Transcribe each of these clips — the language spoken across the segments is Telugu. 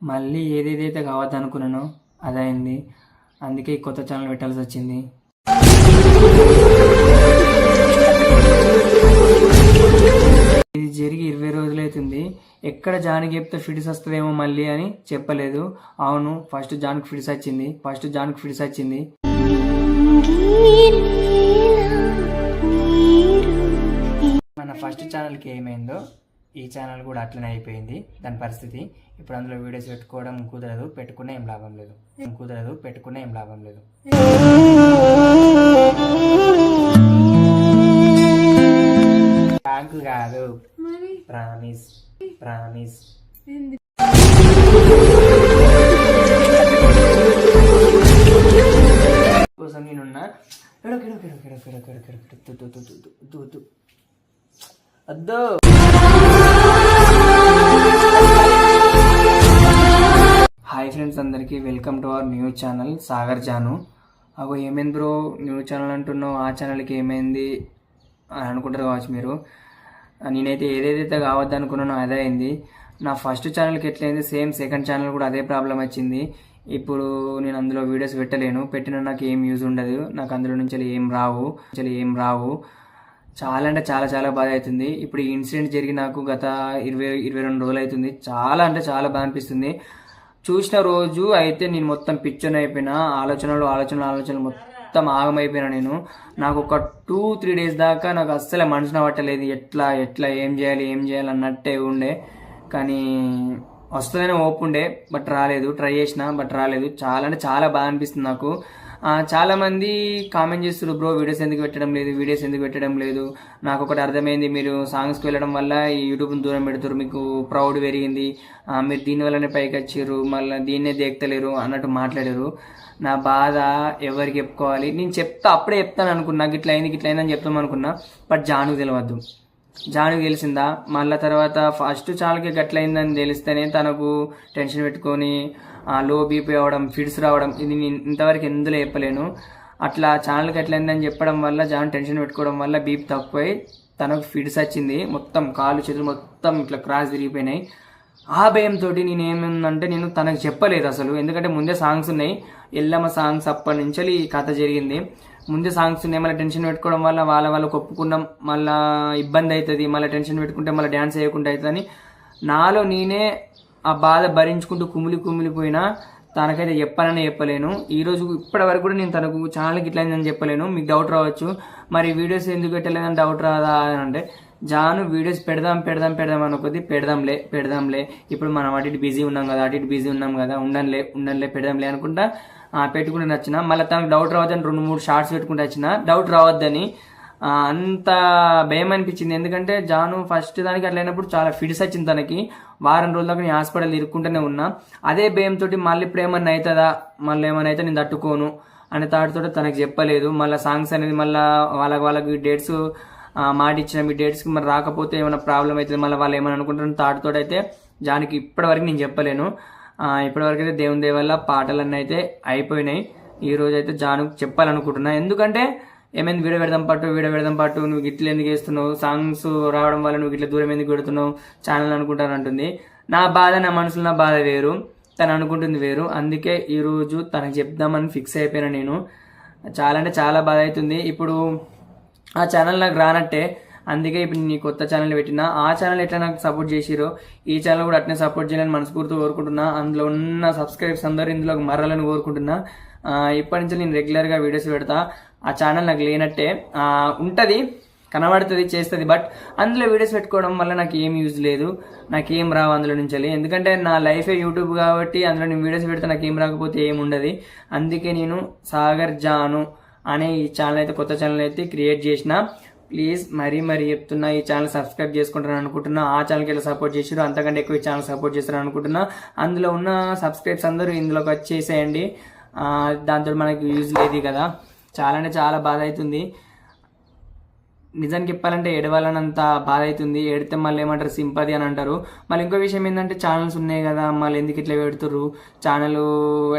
మళ్ళీ ఏదేదైతే కావద్దనుకున్నానో అదైంది. అందుకే ఈ కొత్త ఛానల్ పెట్టాల్సి వచ్చింది. ఇది జరిగి 20 రోజులైతుంది. ఎక్కడ జానికి చెప్తే ఫిట్స్ వస్తుందేమో మళ్ళీ అని చెప్పలేదు. అవును, ఫస్ట్ జాన్కి ఫిట్స్ వచ్చింది. మన ఫస్ట్ ఛానల్కి ఏమైందో ఈ ఛానల్ కూడా అట్లనే అయిపోయింది దాని పరిస్థితి. ఇప్పుడు అందులో వీడియోస్ పెట్టుకోవడం కుదరదు, పెట్టుకునే ఏం లాభం లేదు. బ్యాంకు కాదు, ప్రామిస్. కోసం నేనున్నా. అద్దో హాయ్ ఫ్రెండ్స్, అందరికీ welcome to our new channel Sagar Janu. అగో ఏమైంది బ్రో న్యూ ఛానల్ అంటున్నావు, ఆ ఛానల్కి ఏమైంది అని అనుకుంటారు కావచ్చు మీరు. నేనైతే ఏదైతే కావద్దు అనుకున్నానో అదే అయింది. నా ఫస్ట్ ఛానల్కి ఎట్లయింది సేమ్ సెకండ్ ఛానల్ కూడా అదే ప్రాబ్లం వచ్చింది. ఇప్పుడు నేను అందులో వీడియోస్ పెట్టలేను, పెట్టినా నాకు ఏం యూజ్ ఉండదు, నాకు అందులో నుంచి ఏం రావు. చాలా అంటే చాలా బాధ అవుతుంది. ఇప్పుడు ఈ ఇన్సిడెంట్ జరిగి నాకు గత 22 రోజులు అవుతుంది. చాలా బాధ అనిపిస్తుంది. చూసిన రోజు అయితే నేను మొత్తం పిచ్చోన్ అయిపోయినా, ఆలోచనలు మొత్తం ఆగమైపోయినా నేను. నాకు ఒక 2-3 డేస్ దాకా నాకు అస్సలు మనసున పట్టలేదు. ఎట్లా ఏం చేయాలి అన్నట్టే ఉండే. కానీ వస్తుందనే ఓపు ఉండే, బట్ రాలేదు. ట్రై చేసిన బట్ రాలేదు. చాలా బాధ అనిపిస్తుంది నాకు. చాలా మంది కామెంట్ చేస్తారు, బ్రో వీడియోస్ ఎందుకు పెట్టడం లేదు. నాకు ఒకటి అర్థమైంది, మీరు సాంగ్స్కి వెళ్ళడం వల్ల ఈ యూట్యూబ్ని దూరం పెడతారు, మీకు ప్రౌడ్ పెరిగింది, మీరు దీనివల్లనే పైకి వచ్చారు, మళ్ళీ దీన్నే దేక్తలేరు అన్నట్టు మాట్లాడారు. నా బాధ ఎవరికి చెప్పుకోవాలి? నేను అప్పుడే చెప్తాను అనుకున్నా, గిట్ల అయింది అని చెప్తాం అనుకున్నా. బట్ జానుకు తెలియద్దు. జానుకు తెలిసిందా మళ్ళీ తర్వాత ఫస్ట్ ఛానల్కి గట్లయిందని తెలిస్తేనే తనకు టెన్షన్ పెట్టుకొని లో బీపీ అవ్వడం, ఫిట్స్ రావడం, ఇది నేను ఇంతవరకు ఎందులో చెప్పలేను. అట్లా ఛానల్కి ఎట్లయిందని చెప్పడం వల్ల జాన్ టెన్షన్ పెట్టుకోవడం వల్ల బీపీ తక్కువై తనకు ఫిట్స్ వచ్చింది. మొత్తం కాళ్ళు చేతులు మొత్తం ఇట్లా క్రాస్ తిరిగిపోయినాయి. ఆ భయంతో నేను తనకు చెప్పలేదు అసలు. ఎందుకంటే ముందే సాంగ్స్ ఉన్నాయి, ఎల్లమ్మ సాంగ్స్ అప్పటి నుంచి ఈ కథ జరిగింది. ముందే సాంగ్స్ ఉన్నాయి, మళ్ళీ టెన్షన్ పెట్టుకోవడం వల్ల వాళ్ళకు ఒప్పుకున్నాం, మళ్ళీ ఇబ్బంది అవుతుంది, మళ్ళీ టెన్షన్ పెట్టుకుంటే మళ్ళీ డ్యాన్స్ వేయకుండా అవుతుందని నాలో నేనే ఆ బాధ భరించుకుంటూ కుమిలిపోయినా తనకైతే చెప్పలేను. ఈరోజు ఇప్పటి వరకు కూడా నేను తనకు ఛానల్కి ఇట్లయిందని చెప్పలేను. మీకు డౌట్ రావచ్చు, మరి వీడియోస్ ఎందుకు పెట్టలేదని డౌట్ రాదా అని అంటే, జాను వీడియోస్ పెడదాం అనుకోద్ది పెడదాంలే. ఇప్పుడు మనం అటు ఇటు బిజీ ఉన్నాం కదా, ఉండనులే పెడదాంలే అనుకుంటా పెట్టుకుంటే వచ్చిన. మళ్ళీ తనకు డౌట్ రావద్దని 2-3 షార్ట్స్ పెట్టుకుంటే వచ్చిన. డౌట్ రావద్దని అంత భయం అనిపించింది. ఎందుకంటే జాను ఫస్ట్ దానికి అట్లయినప్పుడు చాలా ఫిట్స్ వచ్చింది తనకి. వారం రోజుల దాకా నేను హాస్పిటల్ ఇరుక్కుంటూనే ఉన్నా. అదే భయంతో మళ్ళీ ఇప్పుడు ఏమన్నా అవుతుందా, మళ్ళీ ఏమన్నా అయితే నేను తట్టుకోను అనే తాటితో తనకు చెప్పలేదు. మళ్ళీ సాంగ్స్ అనేది మళ్ళీ వాళ్ళకి డేట్స్ మాట ఇచ్చిన, మీ డేట్స్కి మరి రాకపోతే ఏమైనా ప్రాబ్లం అవుతుంది, మళ్ళీ వాళ్ళు ఏమైనా అనుకుంటారని తాటితో అయితే జానికి ఇప్పటివరకు నేను చెప్పలేను. ఇప్పటివరకు అయితే దేవుని దయ వల్ల పాటలన్నీ అయితే అయిపోయినాయి. ఈ రోజు అయితే జానుకు చెప్పాలనుకుంటున్నా. ఎందుకంటే ఏమైంది, వీడియో పెడదాం పాటు నువ్వు గిట్ల ఎందుకు వేస్తున్నావు, సాంగ్స్ రావడం వల్ల నువ్వు గిట్ల దూరం ఎందుకు పెడుతున్నావు ఛానల్ అనుకుంటానంటుంది. నా బాధ, నా మనసులో నా బాధ వేరు, తను అనుకుంటుంది వేరు. అందుకే ఈరోజు తనకు చెప్దామని ఫిక్స్ అయిపోయినా నేను. చాలా బాధ అవుతుంది. ఇప్పుడు ఆ ఛానల్ నాకు రానట్టే. అందుకే ఇప్పుడు నీ కొత్త ఛానల్ పెట్టినా. ఆ ఛానల్ ఎట్లా నాకు సపోర్ట్ చేసిరో ఈ ఛానల్ కూడా అట్నే సపోర్ట్ చేయాలని మనస్ఫూర్తిగా కోరుకుంటున్నా. అందులో ఉన్న సబ్స్క్రైబర్స్ అందరూ ఇందులో మారాలని కోరుకుంటున్నా. ఇప్పటి నుంచి నేను రెగ్యులర్గా వీడియోస్ పెడతా. ఆ ఛానల్ నాకు లేనట్టే ఉంటుంది, కనబడుతుంది, చేస్తుంది. బట్ అందులో వీడియోస్ పెట్టుకోవడం వల్ల నాకు ఏం యూజ్ లేదు, నాకేం రావు అందులో నుంచి. ఎందుకంటే నా లైఫే యూట్యూబ్ కాబట్టి అందులో నేను వీడియోస్ పెడితే నాకు ఏం రాకపోతే ఏం ఉండదు. అందుకే నేను సాగర్ జాను అనే ఈ ఛానల్ అయితే కొత్త ఛానల్ అయితే క్రియేట్ చేసిన. ప్లీజ్ మరీ చెప్తున్నా, ఈ ఛానల్ సబ్స్క్రైబ్ చేసుకుంటారని అనుకుంటున్నా. ఆ ఛానల్కి ఎలా సపోర్ట్ చేసారు అంతకంటే ఎక్కువ ఈ ఛానల్ సపోర్ట్ చేస్తారని అనుకుంటున్నా. అందులో ఉన్న సబ్స్క్రైబ్స్ అందరూ ఇందులోకి వచ్చేసేయండి. దాంతో మనకి యూజ్ లేదు కదా. చాలా బాధ అవుతుంది. నిజానికి చెప్పాలంటే ఏడవాలనంత బాధ అవుతుంది. ఏడితే మళ్ళీ ఏమంటారు, సింపతి అని అంటారు. మళ్ళీ ఇంకో విషయం ఏంటంటే ఛానల్స్ ఉన్నాయి కదా, మళ్ళీ ఎందుకు ఇట్లా పెడుతుర్రు, ఛానల్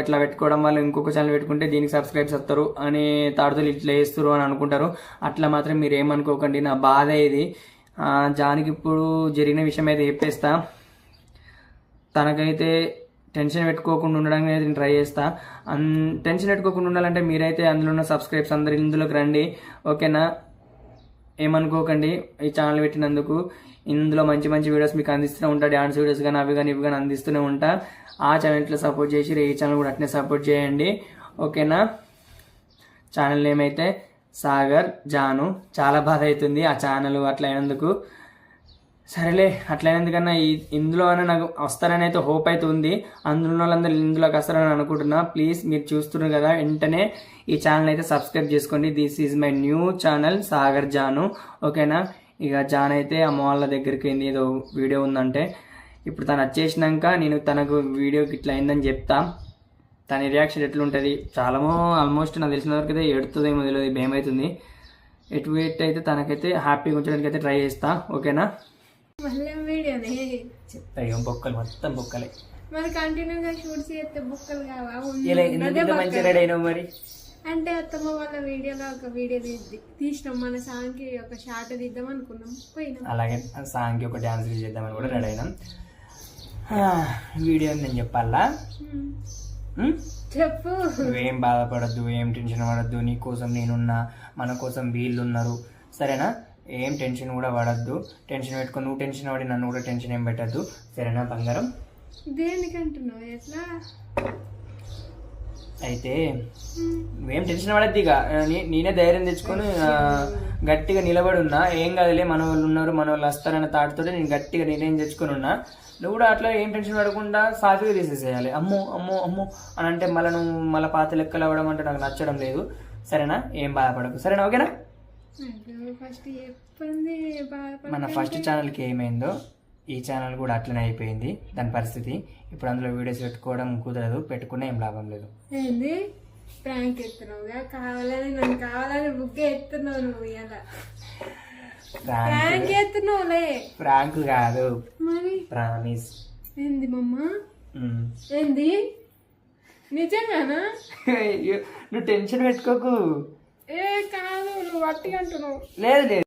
ఎట్లా పెట్టుకోవడం వల్ల ఇంకొక ఛానల్ పెట్టుకుంటే దీనికి సబ్స్క్రైబ్స్ వస్తారు అని తాడుతులు ఇట్లా వేస్తారు అని అనుకుంటారు. అట్లా మాత్రం మీరు ఏమనుకోకండి, నా బాధ ఇది. జానికి ఇప్పుడు జరిగిన విషయం అయితే చెప్పేస్తా. తనకైతే టెన్షన్ పెట్టుకోకుండా ఉండడానికి అయితే నేను ట్రై చేస్తా. టెన్షన్ పెట్టుకోకుండా ఉండాలంటే మీరైతే అందులో ఉన్న సబ్స్క్రైబ్స్ అందరు ఇందులోకి రండి, ఓకేనా? ఏమనుకోకండి ఈ ఛానల్ పెట్టినందుకు. ఇందులో మంచి మంచి వీడియోస్ మీకు అందిస్తూనే ఉంటా, డ్యాన్స్ వీడియోస్ కానీ అవి కానీ ఇవి కానీ అందిస్తూనే ఉంటా. ఆ ఛానల్ సపోర్ట్ చేసి ఈ ఛానల్ కూడా అట్నే సపోర్ట్ చేయండి, ఓకేనా? ఛానల్ నేమ్ అయితే సాగర్ జాను. చాలా బాధ అవుతుంది ఆ ఛానల్ అట్లా అయినందుకు. సరేలే, అట్లయినందుకన్నా ఇందులో అయినా నాకు వస్తారని అయితే హోప్ అయితే ఉంది. అందులో వాళ్ళందరూ ఇందులోకి వస్తారని అనుకుంటున్నా. ప్లీజ్ మీరు చూస్తున్నారు కదా, వెంటనే ఈ ఛానల్ అయితే సబ్స్క్రైబ్ చేసుకోండి. This is my new channel Sagar Janu, ఓకేనా? ఇక జాన్ అయితే అమ్మ వాళ్ళ దగ్గరికి ఏదో వీడియో ఉందంటే ఇప్పుడు తను వచ్చేసినాక నేను తనకు వీడియోకి ఇట్లా అయిందని చెప్తా. తన రియాక్షన్ ఎట్లుంటుంది చాలా ఆల్మోస్ట్ నాకు తెలిసిన వరకు అయితే ఎడుతుందేమో తెలియదు, భయం అవుతుంది. ఎటు అయితే తనకైతే హ్యాపీగా ఉంచడానికి అయితే ట్రై చేస్తా, ఓకేనా? చెప్తా ఇక బొక్కలు మొత్తం బొక్కలే. మరి కంటిన్యూగా షూట్స్ చేస్తే బొక్కలు మంచిగా రెడీ అయినావు మరి. అంటే అత్తమ్మ వాళ్ళ వీడియోలో ఒక వీడియో తీసినాం, మన సాంగ్కి ఒక షార్ట్ తీద్దాం అనుకున్నాం, పోయినాం. అలాగే సాంగ్కి ఒక డ్యాన్స్ చేద్దామని కూడా రెడీ అయినాం. వీడియో నేను చెప్పాలా? చెప్పు. నువ్వేం బాధపడద్దు, ఏం టెన్షన్ పడద్దు. నీ కోసం నేనున్నా, మన కోసం వీళ్ళు ఉన్నారు, సరేనా? ఏం టెన్షన్ కూడా పడద్దు. టెన్షన్ పెట్టుకో, నువ్వు టెన్షన్ పడి నన్ను కూడా టెన్షన్ ఏం పెట్టద్దు, సరేనా బంగారం? దేనికంటున్నావు? ఎట్లా అయితే నువ్వేం టెన్షన్ పడద్దు. ఇక నేనే ధైర్యం తెచ్చుకొని గట్టిగా నిలబడి ఉన్నా. ఏం కాదులే, మన వాళ్ళు ఉన్నారు, మన వాళ్ళు వస్తారన్న తాటితో నేను గట్టిగా నిర్ణయం తెచ్చుకొని ఉన్నా. నువ్వు కూడా అట్లా ఏం టెన్షన్ పడకుండా సాఫీగా తీసేసేయాలి. అమ్మో అమ్మో అమ్మో అని అంటే మళ్ళీ నువ్వు మళ్ళీ పాత లెక్కలు అవ్వడం అంటే నాకు నచ్చడం లేదు, సరేనా? ఏం బాధపడకు, సరేనా? ఓకేనా? మన ఫస్ట్ ఛానల్కి ఏమైందో ఈ ఛానల్ కూడా అట్లనే అయిపోయింది దాని పరిస్థితి. ఇప్పుడు అందులో వీడియోస్ పెట్టుకోవడం కుదరదు, పెట్టుకున్నా ఏం లాభం లేదు. ఏంది ప్రాంక్ ఎత్తున్నావుగా? కావాలని నన్ను కావాలని బుక్ ఎత్తున్నావు నువ్వు. ఇలా ప్రాంక్ ఎత్తున్నావులే. ప్రాంక్ కాదు మరి ప్రామిస్. ఏంది మమ్మ? ఏంది నిజంగానా? నువ్వు టెన్షన్ పెట్టుకోకు. ఏ కాదు, నువ్వు వట్టిగా అంటున్నావు. లేదు లేదు,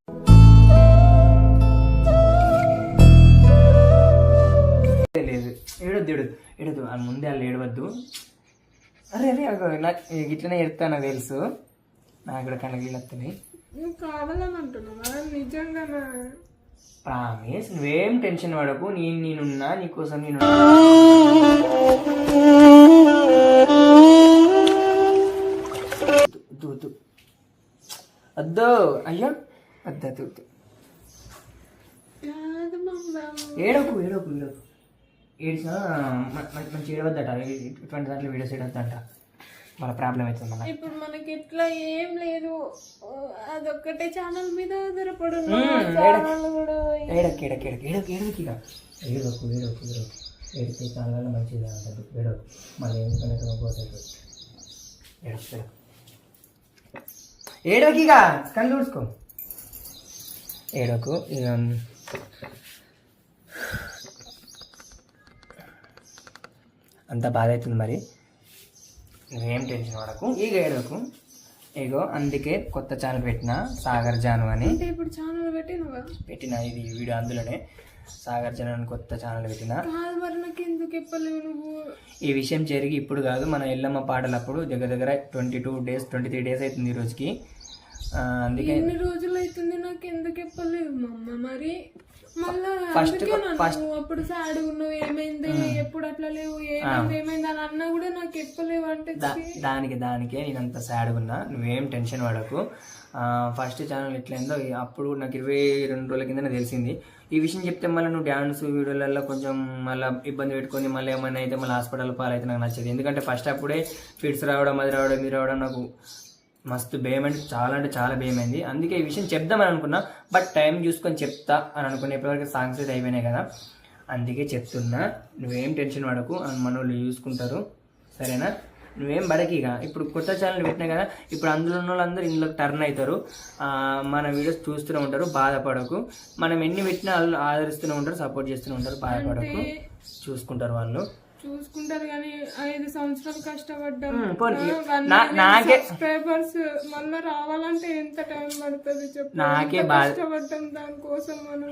లేదు, ఏడొద్దు ఏడొద్దు ఏడొద్దు, ముందే వాళ్ళు ఏడవద్దు. అరే అరే నాకు ఇట్లనే ఎడతా, నాకు తెలుసు. నాకు కూడా కళ్ళ నీళ్ళు వస్తున్నాయి. నువ్వు కావాలని అంటున్నావా? నిజంగానా? ప్రామిస్, నువ్వేం టెన్షన్ పడకు. నేనున్నా నీకోసం, నేను వద్దు అయ్యో వద్దు. ఏడకు ఏడకు ఏడకు, ఏడ్చినా మంచి ఏడవద్దట. ఇటువంటి దాంట్లో వీడియోస్ ఏడవద్దంట, మన ప్రాబ్లం అవుతుంది. మన ఇప్పుడు మనకి ఇట్లా ఏం లేదు, అదొక్కటే ఛానల్ మీద ఆధారపడు. ఏడకు ఏడకు ఏడకు ఏడకు ఏడకు ఇక ఏడకు ఏడకు ఏడకు ఏడితే ఛానల్ మంచిది అంటది. ఏడకు మళ్ళీ ఎందుకంటే పోతుంది. ఏడకు ఏడోకి ఇక కళ్ళు చూసుకో. ఏడోకు ఇక అంత బాధ అవుతుంది. మరి నువ్వేం టెన్షన్ పడకు, ఇక ఏడోకు. ఇగో అందుకే కొత్త ఛానల్ పెట్టిన సాగర్ జాను అని. ఇప్పుడు ఛానల్ పెట్టిన ఇది వీడియో అందులోనే సాగర్ జాను అని కొత్త ఛానల్ పెట్టిన. ఈ విషయం జరిగి ఇప్పుడు కాదు, మన ఎల్లమ్మ పాటలప్పుడు దగ్గర దగ్గర 22 days 23 days అవుతుంది ఈ రోజుకి. అందుకే ఎన్ని రోజులు అవుతుంది నాకు ఎందుకు చెప్పలేవు మమ్మ? మరి ఫస్ట్ అప్పుడు సాడ్ ఉన్నావు, ఏమైంది, ఎప్పుడు అట్లా లేవు, ఏమైంది అని అన్నా కూడా నాకు చెప్పలేవు. అంటే దానికే నేను అంత సాడ్గా ఉన్నా. నువ్వేం టెన్షన్ పడకు. ఫస్ట్ ఛానల్ ఎట్లయిందో అప్పుడు నాకు 22 రోజుల కింద తెలిసింది. ఈ విషయం చెప్తే మళ్ళీ నువ్వు డ్యాన్స్ వీడియోలలో కొంచెం మళ్ళీ ఇబ్బంది పెట్టుకొని మళ్ళీ ఏమైనా అయితే మళ్ళీ హాస్పిటల్ పాలైతే నాకు నచ్చదు. ఎందుకంటే ఫస్ట్ అప్పుడే ఫిట్స్ రావడం, అది రావడం, ఇది రావడం నాకు మస్తు భయం, అంటే చాలా భయమైంది. అందుకే ఈ విషయం చెప్దామని అనుకున్నా, బట్ టైం చూసుకొని చెప్తా అని అనుకున్నా. ఇప్పటివరకు సాంగ్స్ అయితే అయిపోయినాయి కదా, అందుకే చెప్తున్నా. నువ్వేం టెన్షన్ పడకు, మన వాళ్ళు చూసుకుంటారు, సరేనా? నువ్వేం పడకి. ఇక ఇప్పుడు కొత్త ఛానల్ పెట్టినాయి కదా, ఇప్పుడు అందులో ఉన్న వాళ్ళందరూ ఇందులోకి టర్న్ అవుతారు, మన వీడియోస్ చూస్తూనే ఉంటారు. బాధపడకు, మనం ఎన్ని పెట్టినా వాళ్ళు ఆదరిస్తూనే ఉంటారు, సపోర్ట్ చేస్తూనే ఉంటారు. బాధపడకు, చూసుకుంటారు వాళ్ళు, చూసుకుంటారు కానీ 5 సంవత్సరాలు కష్టపడ్డాం. నాకే సబ్స్క్రైబర్స్ మళ్ళీ రావాలంటే ఎంత టైం పడుతుంది చెప్పు. నాకే కష్టపడ్డాం దానికోసం. మనం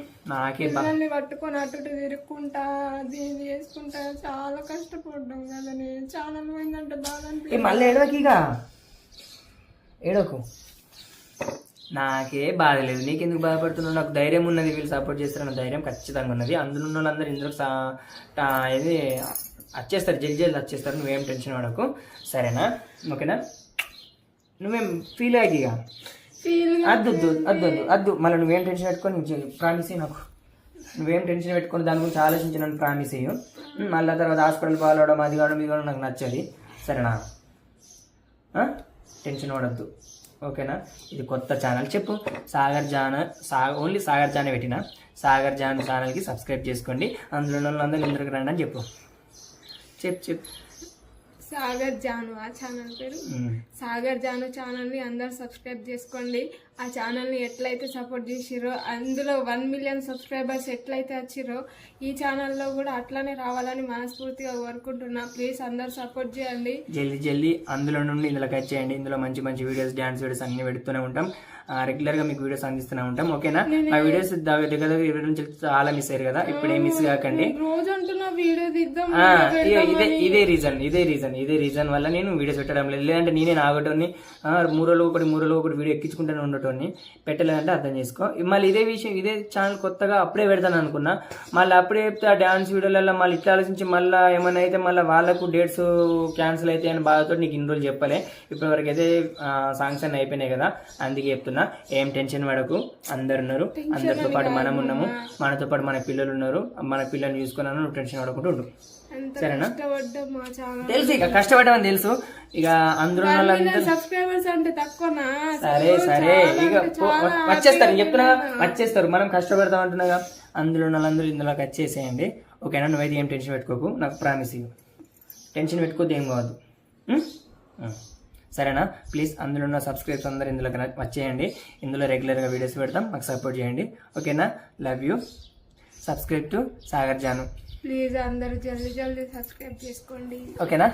పిల్లల్ని పట్టుకొని అటు ఇటు తిరుక్కుంటా దీన్ని చేసుకుంటా చాలా కష్టపడ్డాం కదా. నేను ఛానల్ పోయిందంటే బాగా అనిపించింది. మళ్ళీ ఏడోకు నాకే బాధ లేదు, నీకెందుకు బాధపడుతున్నావు? నాకు ధైర్యం ఉన్నది, వీళ్ళు సపోర్ట్ చేస్తారన్న ధైర్యం ఖచ్చితంగా ఉన్నది. అందులో ఉన్న వాళ్ళందరూ ఇందులో ఇది వచ్చేస్తారు, జల్దీ వచ్చేస్తారు. నువ్వేం టెన్షన్ పడకు, సరేనా? ఓకేనా? నువ్వేం ఫీల్ అయ్యి ఇక అద్దు అద్దు మళ్ళీ నువ్వేం టెన్షన్ పెట్టుకొని ప్రామిస్ నాకు. నువ్వేం టెన్షన్ పెట్టుకొని దాని గురించి ఆలోచించి నన్ను ప్రామిస్ అయ్యు. మళ్ళీ తర్వాత హాస్పిటల్ పాలవడం అది కావడం ఇది కావడం నాకు నచ్చది, సరేనా? టెన్షన్ పడద్దు, ఓకేనా? ఇది కొత్త ఛానల్, చెప్పు. సాగర్ జాన్ ఓన్లీ సాగర్ జాన్ పెట్టిన సాగర్ జాన్ ఛానల్కి సబ్స్క్రైబ్ చేసుకోండి. అందులో వాళ్ళందరూ ఇందులోకి రండి అని చెప్పు. చెప్పు. సాగర్ జాను ఆ ఛానల్ పేరు. సాగర్ జాను ఛానల్ని అందరు సబ్స్క్రైబ్ చేసుకోండి. ఆ ఛానల్ని ఎట్లయితే సపోర్ట్ చేసిరో, అందులో 1 మిలియన్ సబ్స్క్రైబర్స్ ఎట్లయితే వచ్చిరో ఈ ఛానల్లో కూడా అట్లానే రావాలని మనస్ఫూర్తిగా కోరుకుంటున్నా. ప్లీజ్ అందరు సపోర్ట్ చేయండి. జల్దీ అందులో నుండి ఇందులోకి వచ్చేయండి. ఇందులో మంచి వీడియోస్, డ్యాన్స్ వీడియోస్ అన్ని పెడుతూనే ఉంటాం. రెగ్యులర్ గా మీకు వీడియోస్ అందిస్తూనే ఉంటాం, ఓకేనా? ఆ వీడియోస్ దగ్గర 20 నుంచి చాలా మిస్ అయ్యారు కదా, ఇప్పుడు ఏం మిస్ కాకండి. ఇదే రీజన్ వల్ల నేను వీడియోస్ పెట్టడం లేదు. లేదంటే నేనే నాగటోని 3 రోజులు ఒకటి వీడియో ఎక్కించుకుంటూనే ఉండటోని, పెట్టలేదంటే అర్థం చేసుకో. మళ్ళీ ఇదే ఛానల్ కొత్తగా అప్పుడే పెడతాను అనుకున్నా, మళ్ళీ అప్పుడే చెప్తే ఆ డాన్స్ వీడియోలలో మళ్ళీ ఇట్లా ఆలోచించి మళ్ళీ ఏమైనా అయితే మళ్ళీ వాళ్ళకు డేట్స్ క్యాన్సిల్ అయితే అని బాధతో నీకు ఇన్ని రోజులు చెప్పలే. ఇప్పటి వరకు అయితే సాంగ్స్ అన్నీ అయిపోయినాయి కదా, అందుకే చెప్తున్నా. ఏం టెన్షన్ పడకు, అందరు ఉన్నారు, అందరితో పాటు మనం ఉన్నాము, మనతో పాటు మన పిల్లలు ఉన్నారు. మన పిల్లల్ని చూసుకున్నాను, నువ్వు టెన్షన్ పడకుండా ఉండు, సరేనా? తెలుసు ఇక కష్టపడ్డామని తెలుసు. ఇక అందరూ సబ్స్క్రైబర్స్ అంటే తక్కువనా? సరే ఇక వచ్చేస్తారు, చెప్తున్నా వచ్చేస్తారు. మనం కష్టపడతాం అంటున్నాగా, అందులో వాళ్ళందరూ ఇందులోకి వచ్చేసేయండి, ఓకేనా? నువ్వైతే ఏం టెన్షన్ పెట్టుకోకు, నాకు ప్రామిస్ ఇవ్వు. టెన్షన్ పెట్టుకోద్దు, ఏం కావద్దు, సరేనా? ప్లీజ్ అందులో ఉన్న సబ్స్క్రైబర్స్ అందరూ ఇందులోకి వచ్చేయండి. ఇందులో రెగ్యులర్గా వీడియోస్ పెడతాం, మాకు సపోర్ట్ చేయండి, ఓకేనా? Love you. Subscribe to Sagar Janu. Please అందరూ జల్దీ సబ్స్క్రైబ్ చేసుకోండి, ఓకేనా?